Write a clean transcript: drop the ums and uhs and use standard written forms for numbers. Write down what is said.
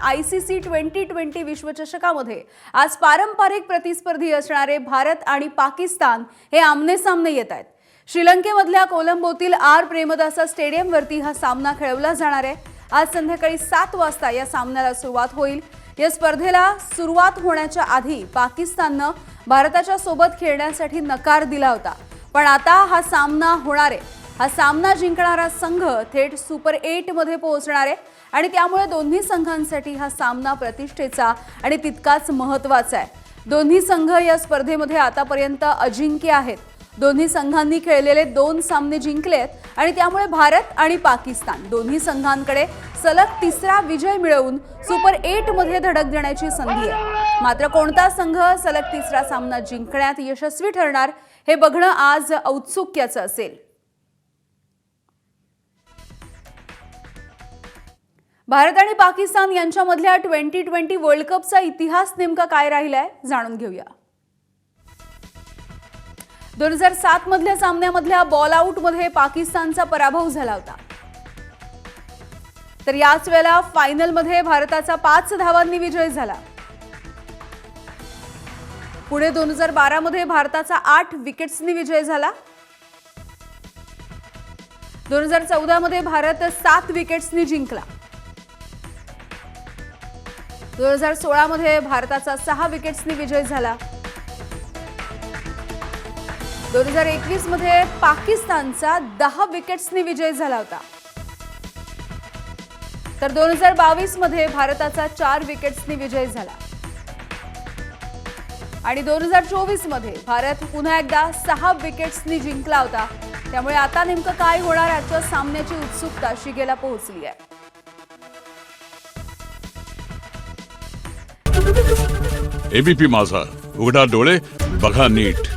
ICC 2020 विश्वचषकामध्ये आज पारंपरिक प्रतिस्पर्धी असणारे भारत आणि पाकिस्तान हे आमने-सामने येत आहेत। श्रीलंकेमधल्या कोलंबोतील आर प्रेमदासा स्टेडियमवरती हा सामना खेळवला जाणार आहे। आज संध्याकाळी 7 वाजता या सामन्याला सुरुवात होईल। या स्पर्धेला सुरुवात होण्याच्या आधी पाकिस्तानने भारताच्या सोबत खेळण्यासाठी नकार दिला होता, पण आता हा सामना होणार आहे। हा सामना जिंकणारा संघ थेट सुपर 8 मध्ये पोहोचणार आहे आणि त्यामुळे दोन्ही संघांसाठी हा सामना प्रतिष्ठेचा आणि तितकाच महत्त्वाचा आहे। दोन्ही संघ या स्पर्धेमध्ये आतापर्यंत अजिंक्य आहेत। दोन्ही संघांनी खेळलेले 2 सामने जिंकलेत आणि त्यामुळे भारत आणि पाकिस्तान दोन्ही संघांकडे सलग तिसरा विजय मिळवून सुपर 8 मध्ये धडक देण्याची संधी आहे। मात्र कोणता संघ सलग तिसरा सामना जिंकण्यात यशस्वी ठरणार हे बघणं आज औत्सुक्याचं असेल। भारत आणि पाकिस्तान यांच्यामधल्या 2020 वर्ल्ड कपचा इतिहास नेमका काय राहिलाय जाणून घेऊया। 2007 मधल्या सामन्यामधल्या बॉल आउट मध्ये पाकिस्तानचा पराभव झाला होता, तर याच वेळेला फायनल मध्ये भारताचा 5 धावांनी विजय झाला। पुढे 2012 मध्ये भारताचा 8 विकेट्सनी विजय झाला। 2014 मध्ये भारत 7 विकेट्सनी जिंकला। 2016 मध्ये भारताचा 6 विकेट्सनी विजय झाला। 2021 मध्ये पाकिस्तानचा 10 विकेट्सनी विजय झाला होता, तर 2022 मध्ये भारताचा 4 विकेट्सनी विजय झाला आणि 2024 मध्ये भारत पुन्हा एकदा 6 विकेट्सनी जिंकला होता। त्यामुळे आता नेमकं काय होणार याच्या सामन्याची उत्सुकता शिगेला पोहोचली आहे। एबीपी माझा, उघडा डोळे बघा नीट।